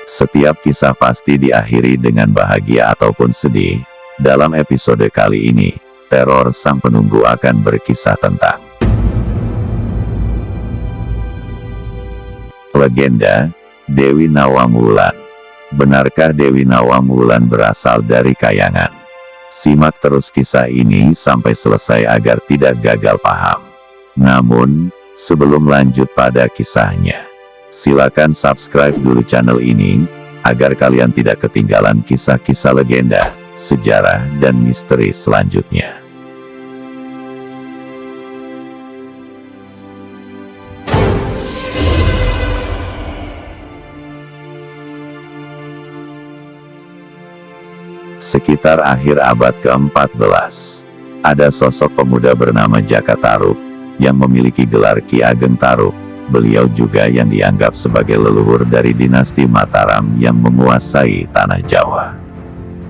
Setiap kisah pasti diakhiri dengan bahagia ataupun sedih. Dalam episode kali ini, teror sang penunggu akan berkisah tentang legenda Dewi Nawang Wulan. Benarkah Dewi Nawang Wulan berasal dari Kayangan? Simak terus kisah ini sampai selesai agar tidak gagal paham. Namun, sebelum lanjut pada kisahnya, silakan subscribe dulu channel ini, agar kalian tidak ketinggalan kisah-kisah legenda, sejarah, dan misteri selanjutnya. Sekitar akhir abad ke-14, ada sosok pemuda bernama Jaka Tarub, yang memiliki gelar Ki Ageng Tarub. Beliau juga yang dianggap sebagai leluhur dari dinasti Mataram yang menguasai tanah Jawa.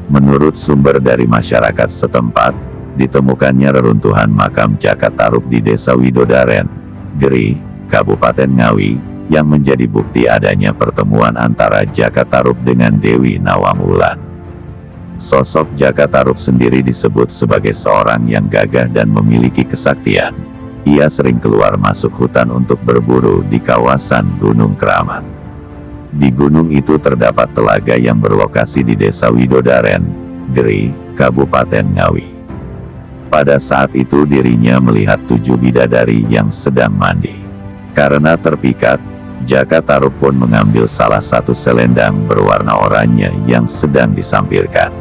Menurut sumber dari masyarakat setempat, ditemukannya reruntuhan makam Jaka Tarub di Desa Widodaren, Geri, Kabupaten Ngawi, yang menjadi bukti adanya pertemuan antara Jaka Tarub dengan Dewi Nawang Wulan. Sosok Jaka Tarub sendiri disebut sebagai seorang yang gagah dan memiliki kesaktian. Ia sering keluar masuk hutan untuk berburu di kawasan Gunung Keramat. Di gunung itu terdapat telaga yang berlokasi di Desa Widodaren, Geri, Kabupaten Ngawi. Pada saat itu dirinya melihat 7 bidadari yang sedang mandi. Karena terpikat, Jaka Tarub pun mengambil salah satu selendang berwarna oranye yang sedang disampirkan.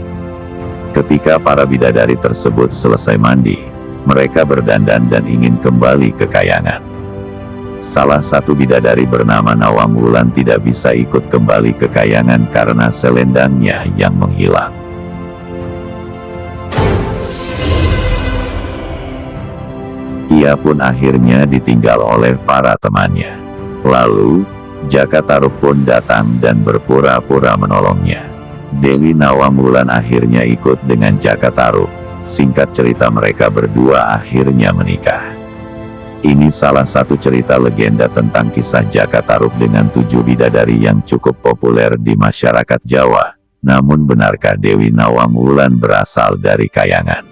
Ketika para bidadari tersebut selesai mandi, mereka berdandan dan ingin kembali ke Kayangan. Salah satu bidadari bernama Nawang Wulan tidak bisa ikut kembali ke Kayangan karena selendangnya yang menghilang. Ia pun akhirnya ditinggal oleh para temannya. Lalu, Jaka Tarub pun datang dan berpura-pura menolongnya. Dewi Nawang Wulan akhirnya ikut dengan Jaka Tarub. Singkat cerita, mereka berdua akhirnya menikah. Ini salah satu cerita legenda tentang kisah Jaka Tarub dengan 7 bidadari yang cukup populer di masyarakat Jawa. Namun benarkah Dewi Nawang Wulan berasal dari Kayangan?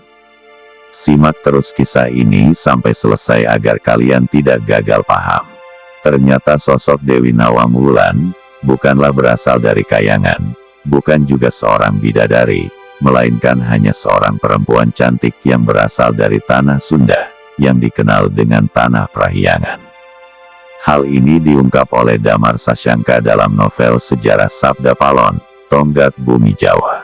Simak terus kisah ini sampai selesai agar kalian tidak gagal paham. Ternyata sosok Dewi Nawang Wulan bukanlah berasal dari Kayangan, bukan juga seorang bidadari, melainkan hanya seorang perempuan cantik yang berasal dari tanah Sunda, yang dikenal dengan Tanah Prahyangan. Hal ini diungkap oleh Damar Sasyangka dalam novel sejarah Sabda Palon, Tonggak Bumi Jawa.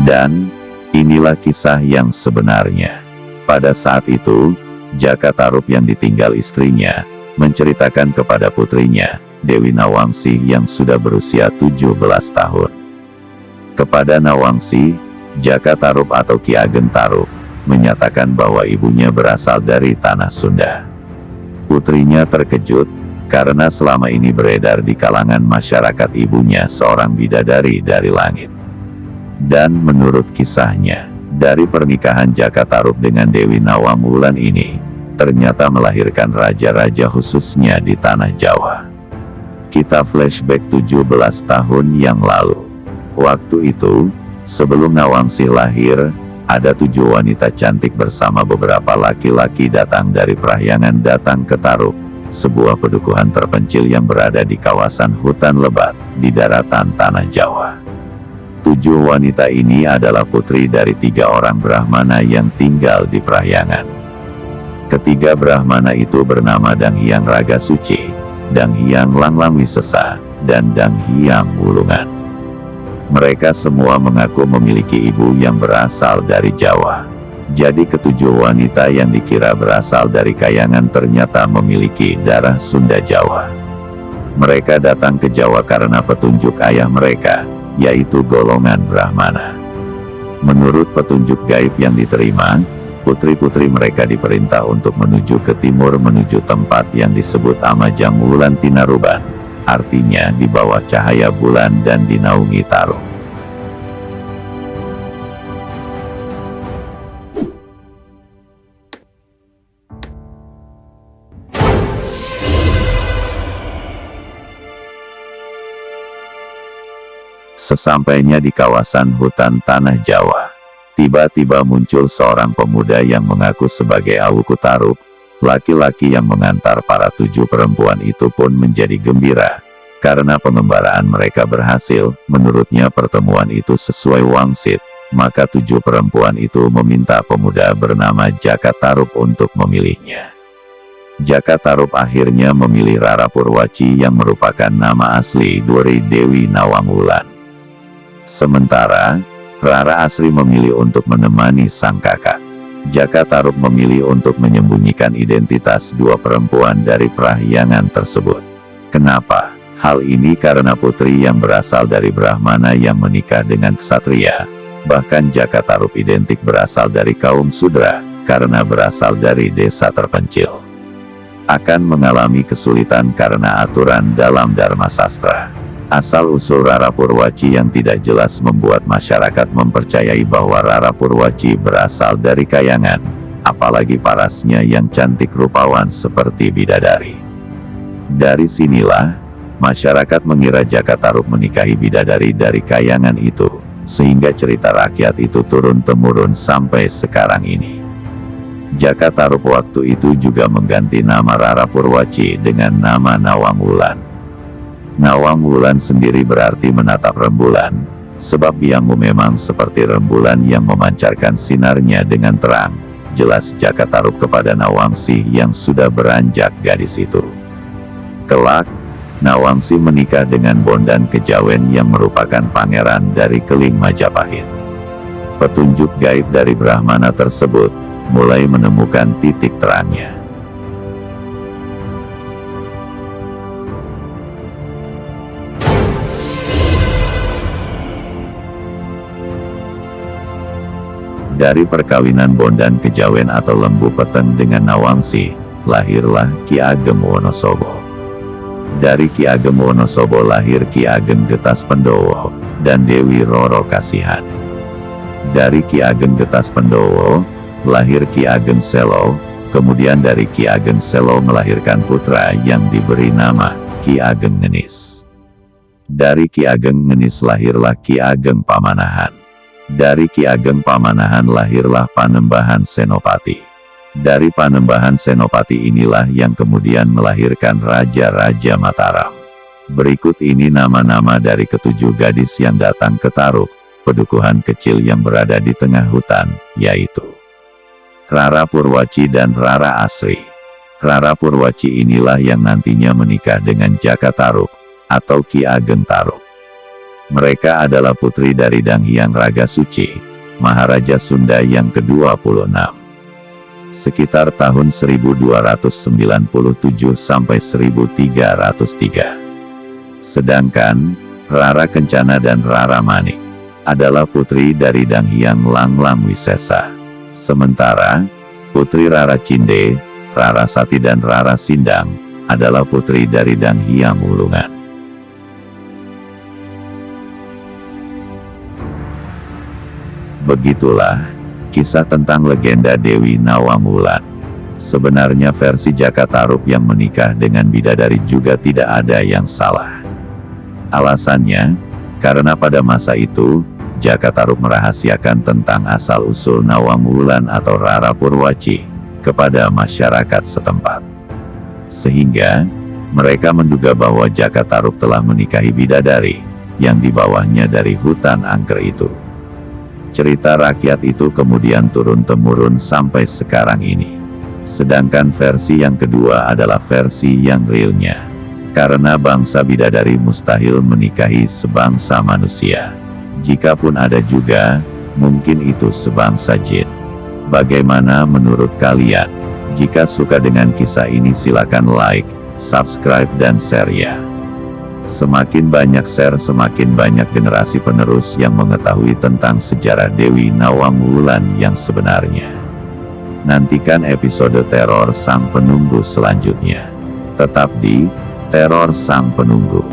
Dan, inilah kisah yang sebenarnya. Pada saat itu, Jaka Tarub yang ditinggal istrinya, menceritakan kepada putrinya, Dewi Nawangsi yang sudah berusia 17 tahun. Kepada Nawangsi, Jaka Tarub atau Ki Ageng Tarub, menyatakan bahwa ibunya berasal dari tanah Sunda. Putrinya terkejut, karena selama ini beredar di kalangan masyarakat ibunya seorang bidadari dari langit. Dan menurut kisahnya, dari pernikahan Jaka Tarub dengan Dewi Nawang Wulan ini, ternyata melahirkan raja-raja khususnya di tanah Jawa. Kita flashback 17 tahun yang lalu. Waktu itu, sebelum Nawangsi lahir, ada 7 wanita cantik bersama beberapa laki-laki datang dari Prahyangan datang ke Tarub, sebuah pedukuhan terpencil yang berada di kawasan hutan lebat, di daratan tanah Jawa. 7 wanita ini adalah putri dari 3 orang Brahmana yang tinggal di Prahyangan. Ketiga Brahmana itu bernama Dang Hyang Raga Suci, Dang Hyang Langlang Wisesa, dan Dang Hyang Wulungan. Mereka semua mengaku memiliki ibu yang berasal dari Jawa. Jadi ketujuh wanita yang dikira berasal dari Kayangan ternyata memiliki darah Sunda Jawa. Mereka datang ke Jawa karena petunjuk ayah mereka, yaitu golongan Brahmana. Menurut petunjuk gaib yang diterima, putri-putri mereka diperintah untuk menuju ke timur menuju tempat yang disebut Amajang Wulan Tinaruban, artinya di bawah cahaya bulan dan dinaungi Tarub. Sesampainya di kawasan hutan Tanah Jawa, tiba-tiba muncul seorang pemuda yang mengaku sebagai Awuku Tarub. Laki-laki yang mengantar para 7 perempuan itu pun menjadi gembira, karena pengembaraan mereka berhasil. Menurutnya pertemuan itu sesuai wangsit, maka 7 perempuan itu meminta pemuda bernama Jaka Tarub untuk memilihnya. Jaka Tarub akhirnya memilih Rara Purwaci yang merupakan nama asli dari Dewi Nawang Wulan. Sementara, Rara Asri memilih untuk menemani sang kakak. Jaka Tarub memilih untuk menyembunyikan identitas 2 perempuan dari perahyangan tersebut. Kenapa? Hal ini karena putri yang berasal dari Brahmana yang menikah dengan ksatria. Bahkan Jaka Tarub identik berasal dari kaum Sudra, karena berasal dari desa terpencil. Akan mengalami kesulitan karena aturan dalam Dharma Sastra. Asal-usul Rara Purwaci yang tidak jelas membuat masyarakat mempercayai bahwa Rara Purwaci berasal dari kayangan, apalagi parasnya yang cantik rupawan seperti bidadari. Dari sinilah, masyarakat mengira Jaka Tarub menikahi bidadari dari kayangan itu, sehingga cerita rakyat itu turun-temurun sampai sekarang ini. Jaka Tarub waktu itu juga mengganti nama Rara Purwaci dengan nama Nawang Wulan. Nawang Wulan sendiri berarti menatap rembulan, sebab Hyangmu memang seperti rembulan yang memancarkan sinarnya dengan terang. Jelas Jaka Tarub kepada Nawangsi yang sudah beranjak gadis itu. Kelak, Nawangsi menikah dengan Bondan Kejawen yang merupakan pangeran dari Keling Majapahit. Petunjuk gaib dari Brahmana tersebut mulai menemukan titik terangnya. Dari perkawinan Bondan Kejawen atau Lembu Peteng dengan Nawangsi, lahirlah Ki Ageng Wonosobo. Dari Ki Ageng Wonosobo lahir Ki Ageng Getas Pendowo dan Dewi Roro Kasihan. Dari Ki Ageng Getas Pendowo lahir Ki Ageng Selo, kemudian dari Ki Ageng Selo melahirkan putra yang diberi nama Ki Ageng Ngenis. Dari Ki Ageng Ngenis lahirlah Ki Ageng Pamanahan. Dari Ki Ageng Pamanahan lahirlah Panembahan Senopati. Dari Panembahan Senopati inilah yang kemudian melahirkan Raja-Raja Mataram. Berikut ini nama-nama dari ketujuh gadis yang datang ke Tarub, pedukuhan kecil yang berada di tengah hutan, yaitu Rara Purwaci dan Rara Asri. Rara Purwaci inilah yang nantinya menikah dengan Jaka Tarub, atau Ki Ageng Tarub. Mereka adalah putri dari Dang Hyang Raga Suci, Maharaja Sunda yang ke-26. Sekitar tahun 1297 sampai 1303. Sedangkan, Rara Kencana dan Rara Manik adalah putri dari Dang Hyang Langlang Wisesa. Sementara, putri Rara Cinde, Rara Sati dan Rara Sindang adalah putri dari Dang Hyang Wulungan. Begitulah kisah tentang legenda Dewi Nawang Wulan. Sebenarnya versi Jaka Tarub yang menikah dengan bidadari juga tidak ada yang salah. Alasannya, karena pada masa itu, Jaka Tarub merahasiakan tentang asal-usul Nawang Wulan atau Rara Purwaci kepada masyarakat setempat. Sehingga, mereka menduga bahwa Jaka Tarub telah menikahi bidadari yang di bawahnya dari hutan angker itu. Cerita rakyat itu kemudian turun-temurun sampai sekarang ini. Sedangkan versi yang kedua adalah versi yang realnya. Karena bangsa bidadari mustahil menikahi sebangsa manusia. Jikapun ada juga, mungkin itu sebangsa jin. Bagaimana menurut kalian? Jika suka dengan kisah ini silakan like, subscribe dan share ya. Semakin banyak share semakin banyak generasi penerus yang mengetahui tentang sejarah Dewi Nawang Wulan yang sebenarnya. Nantikan episode teror sang penunggu selanjutnya. Tetap di Teror sang penunggu.